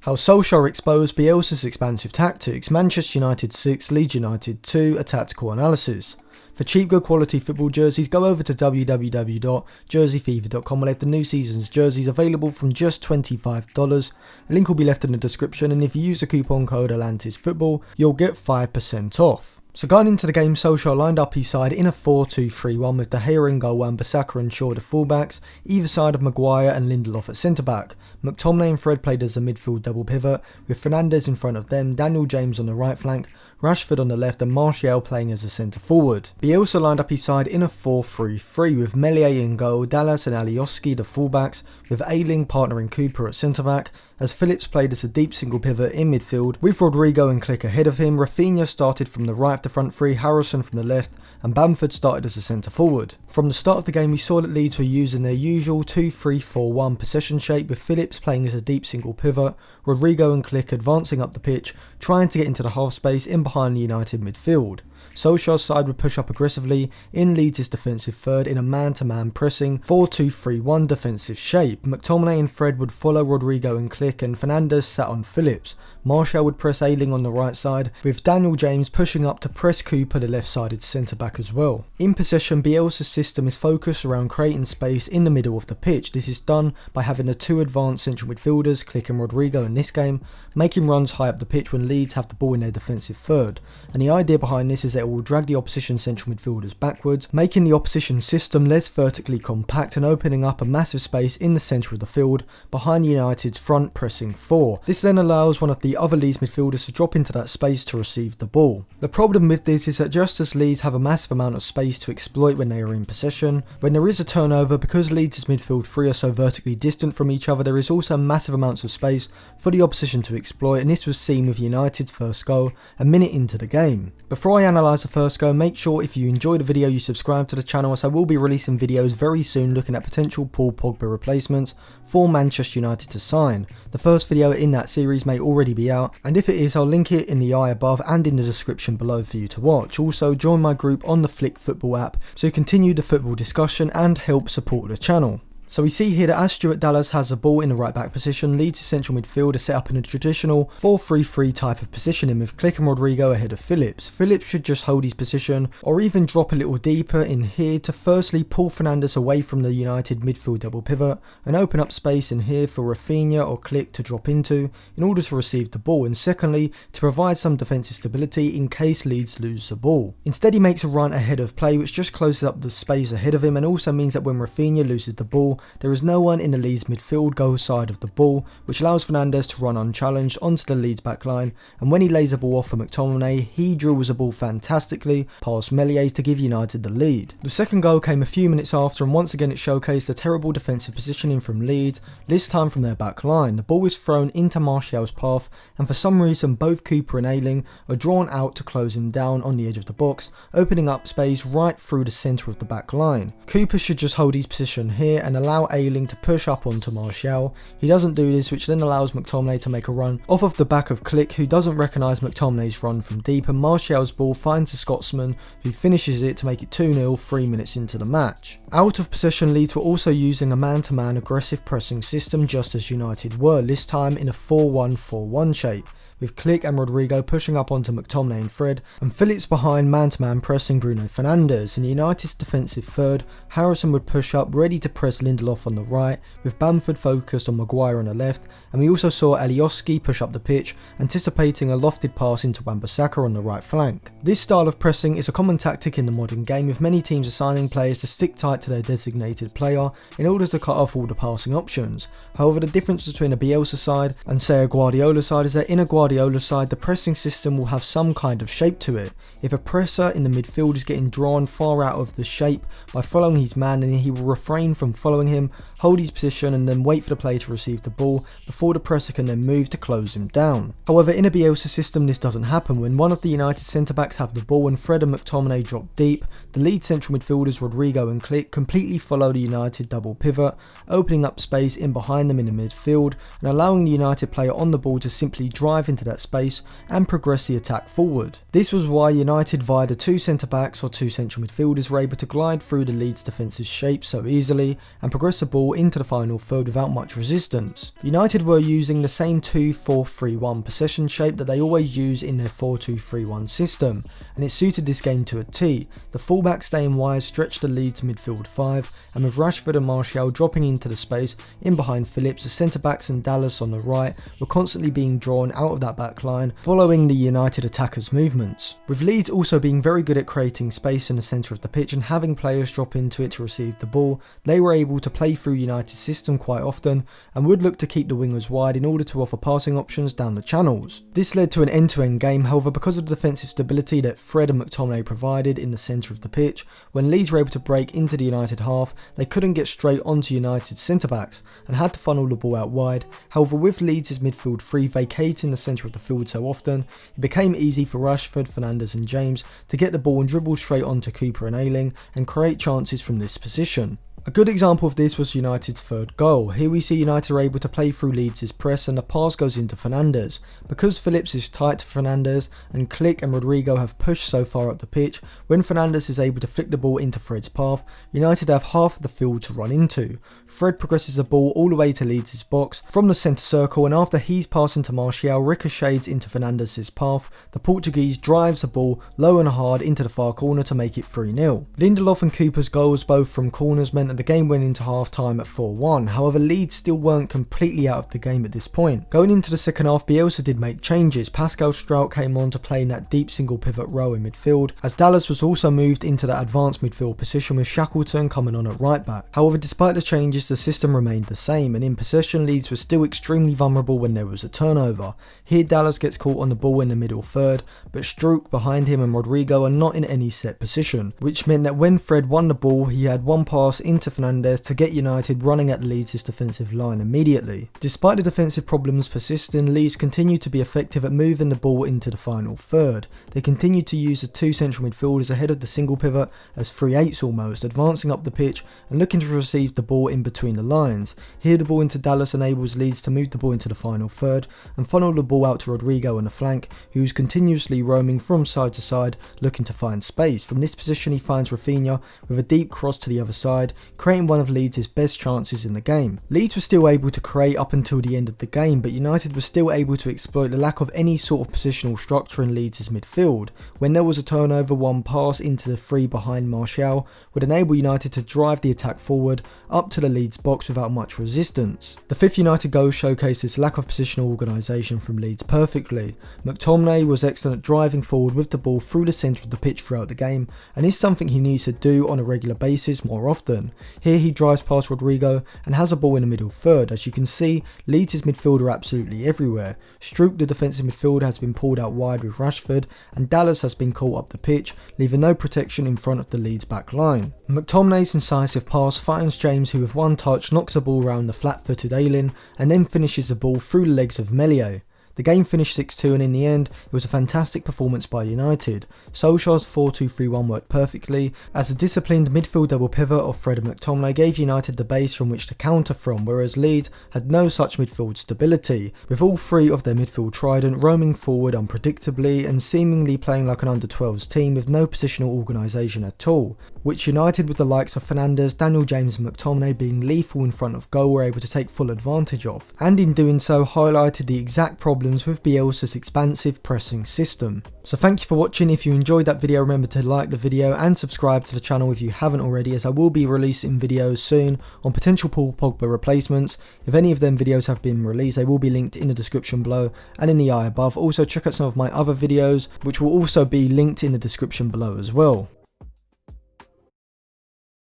How Solskjaer exposed Bielsa's expansive tactics, Manchester United 6, Leeds United 2, a tactical analysis. For cheap good quality football jerseys, go over to www.jerseyfever.com where they have the new season's jerseys available from just $25. A link will be left in the description, and if you use the coupon code ATLANTISFOOTBALL, you'll get 5% off. So going into the game, Solskjaer lined up his side in a 4-2-3-1 with De Gea in goal, Wan-Bissaka and Shaw the fullbacks, either side of Maguire and Lindelof at centre-back. McTominay and Fred played as a midfield double pivot, with Fernandes in front of them, Daniel James on the right flank, Rashford on the left and Marcelo playing as a centre forward. Bielsa lined up his side in a 4-3-3 with Meslier in goal, Dallas and Alioski the fullbacks, with Ayling partnering Cooper at centre back, as Phillips played as a deep single pivot in midfield, with Rodrigo and Click ahead of him. Rafinha started from the right of the front three, Harrison from the left, and Bamford started as a centre forward. From the start of the game we saw that Leeds were using their usual 2-3-4-1 possession shape, with Phillips playing as a deep single pivot, Rodrigo and Click advancing up the pitch, trying to get into the half space in behind the United midfield. Solskjaer's side would push up aggressively in Leeds' defensive third in a man-to-man pressing 4-2-3-1 defensive shape. McTominay and Fred would follow Rodrigo and Click, and Fernandes sat on Phillips. Marcelo would press Ayling on the right side, with Daniel James pushing up to press Cooper the left-sided centre-back as well. In possession, Bielsa's system is focused around creating space in the middle of the pitch. This is done by having the two advanced central midfielders, Click and Rodrigo in this game, making runs high up the pitch when Leeds have the ball in their defensive third. And the idea behind this is that it will drag the opposition central midfielders backwards, making the opposition system less vertically compact and opening up a massive space in the centre of the field behind United's front pressing four. This then allows one of the other Leeds midfielders to drop into that space to receive the ball. The problem with this is that just as Leeds have a massive amount of space to exploit when they are in possession, when there is a turnover, because Leeds' midfield three are so vertically distant from each other, there is also massive amounts of space for the opposition to exploit, and this was seen with United's first goal a minute into the game. Before I analyse the first goal, make sure if you enjoyed the video you subscribe to the channel, as I will be releasing videos very soon looking at potential Paul Pogba replacements for Manchester United to sign. The first video in that series may already be out, and if it is, I'll link it in the eye above and in the description below for you to watch. Also, join my group on the Flick Football app to continue the football discussion and help support the channel. So we see here that as Stuart Dallas has the ball in the right back position, Leeds' central midfield is set up in a traditional 4-3-3 type of positioning with Click and Rodrigo ahead of Phillips. Phillips should just hold his position or even drop a little deeper in here to firstly pull Fernandes away from the United midfield double pivot and open up space in here for Rafinha or Click to drop into in order to receive the ball, and secondly to provide some defensive stability in case Leeds lose the ball. Instead he makes a run ahead of play which just closes up the space ahead of him, and also means that when Rafinha loses the ball there is no one in the Leeds midfield goal side of the ball, which allows Fernandes to run unchallenged onto the Leeds backline, and when he lays the ball off for McTominay, he drills the ball fantastically past Meslier to give United the lead. The second goal came a few minutes after, and once again it showcased the terrible defensive positioning from Leeds, this time from their backline. The ball is thrown into Martial's path, and for some reason both Cooper and Ayling are drawn out to close him down on the edge of the box, opening up space right through the centre of the backline. Cooper should just hold his position here and allow Ayling to push up onto Martial. He doesn't do this, which then allows McTominay to make a run off of the back of Click, who doesn't recognise McTominay's run from deep, and Martial's ball finds the Scotsman, who finishes it to make it 2-0 3 minutes into the match. Out of possession, Leeds were also using a man-to-man aggressive pressing system just as United were, this time in a 4-1-4-1 shape, with Click and Rodrigo pushing up onto McTominay and Fred, and Phillips behind man-to-man pressing Bruno Fernandes. In United's defensive third, Harrison would push up ready to press Lindelof on the right, with Bamford focused on Maguire on the left, and we also saw Alioski push up the pitch, anticipating a lofted pass into Wan-Bissaka on the right flank. This style of pressing is a common tactic in the modern game, with many teams assigning players to stick tight to their designated player in order to cut off all the passing options. However, the difference between a Bielsa side and say a Guardiola side is that in a Guardiola side, the pressing system will have some kind of shape to it. If a presser in the midfield is getting drawn far out of the shape by following his man, then he will refrain from following him, hold his position and then wait for the player to receive the ball before the presser can then move to close him down. However, in a Bielsa system this doesn't happen. When one of the United centre-backs have the ball and Fred and McTominay drop deep, the Leeds central midfielders Rodrigo and Click completely follow the United double pivot, opening up space in behind them in the midfield and allowing the United player on the ball to simply drive into into that space and progress the attack forward. This was why United via the two centre backs or two central midfielders were able to glide through the Leeds defence's shape so easily and progress the ball into the final third without much resistance. United were using the same 2-4-3-1 possession shape that they always use in their 4-2-3-1 system, and it suited this game to a T. The fullback staying wide stretched the Leeds midfield 5, and with Rashford and Marcelo dropping into the space in behind Phillips, the centre backs and Dallas on the right were constantly being drawn out of that back line following the United attackers' movements. With Leeds also being very good at creating space in the centre of the pitch and having players drop into it to receive the ball, they were able to play through United's system quite often and would look to keep the wingers wide in order to offer passing options down the channels. This led to an end-to-end game, however, because of the defensive stability that Fred and McTominay provided in the centre of the pitch, when Leeds were able to break into the United half, they couldn't get straight onto United's centre-backs and had to funnel the ball out wide. However, with Leeds' midfield 3 vacating the centre of the field so often, it became easy for Rashford, Fernandes and James to get the ball and dribble straight onto Cooper and Ayling and create chances from this position. A good example of this was United's third goal. Here we see United are able to play through Leeds' press and the pass goes into Fernandes. Because Phillips is tight to Fernandes and Click and Rodrigo have pushed so far up the pitch, when Fernandes is able to flick the ball into Fred's path, United have half of the field to run into. Fred progresses the ball all the way to Leeds' box from the centre circle, and after he's passing to Martial ricochets into Fernandes' path, the Portuguese drives the ball low and hard into the far corner to make it 3-0. Lindelof and Cooper's goals both from corners meant that the game went into half time at 4-1, however Leeds still weren't completely out of the game at this point. Going into the second half, Bielsa did make changes. Pascal Struijk came on to play in that deep single pivot role in midfield, as Dallas was also moved into that advanced midfield position with Shackleton coming on at right back. However, despite the changes, the system remained the same, and in possession Leeds were still extremely vulnerable when there was a turnover. Here Dallas gets caught on the ball in the middle third, but Struijk behind him and Rodrigo are not in any set position, which meant that when Fred won the ball, he had one pass into Fernandes to get United running at Leeds' defensive line immediately. Despite the defensive problems persisting, Leeds continued to be effective at moving the ball into the final third. They continued to use the two central midfielders ahead of the single pivot as 3/8s almost, advancing up the pitch and looking to receive the ball in between the lines. Here the ball into Dallas enables Leeds to move the ball into the final third and funnel the ball out to Rodrigo on the flank, who's continuously roaming from side to side looking to find space. From this position he finds Rafinha with a deep cross to the other side, creating one of Leeds' best chances in the game. Leeds were still able to create up until the end of the game, but United was still able to exploit the lack of any sort of positional structure in Leeds' midfield. When there was a turnover, one pass into the 3 behind Martial would enable United to drive the attack forward up to the Leeds box without much resistance. The 5th United goal showcased this lack of positional organisation from Leeds perfectly. McTominay was excellent at driving forward with the ball through the centre of the pitch throughout the game, and is something he needs to do on a regular basis more often. Here he drives past Rodrigo and has a ball in the middle third. As you can see, Leeds' midfield are absolutely everywhere. Struijk, the defensive midfielder, has been pulled out wide with Rashford, and Dallas has been caught up the pitch, leaving no protection in front of the Leeds back line. McTominay's incisive pass finds James, who with one touch knocks the ball around the flat-footed Ayling and then finishes the ball through the legs of Meslier. The game finished 6-2, and in the end, it was a fantastic performance by United. Solskjaer's 4-2-3-1 worked perfectly, as the disciplined midfield double pivot of Fred and McTominay gave United the base from which to counter from, whereas Leeds had no such midfield stability, with all 3 of their midfield trident roaming forward unpredictably and seemingly playing like an under-12s team with no positional organisation at all, which United, with the likes of Fernandes, Daniel James and McTominay being lethal in front of goal, were able to take full advantage of, and in doing so highlighted the exact problems with Bielsa's expansive pressing system. So thank you for watching. If you enjoyed that video, remember to like the video and subscribe to the channel if you haven't already, as I will be releasing videos soon on potential Paul Pogba replacements. If any of them videos have been released, they will be linked in the description below and in the eye above. Also check out some of my other videos, which will also be linked in the description below as well.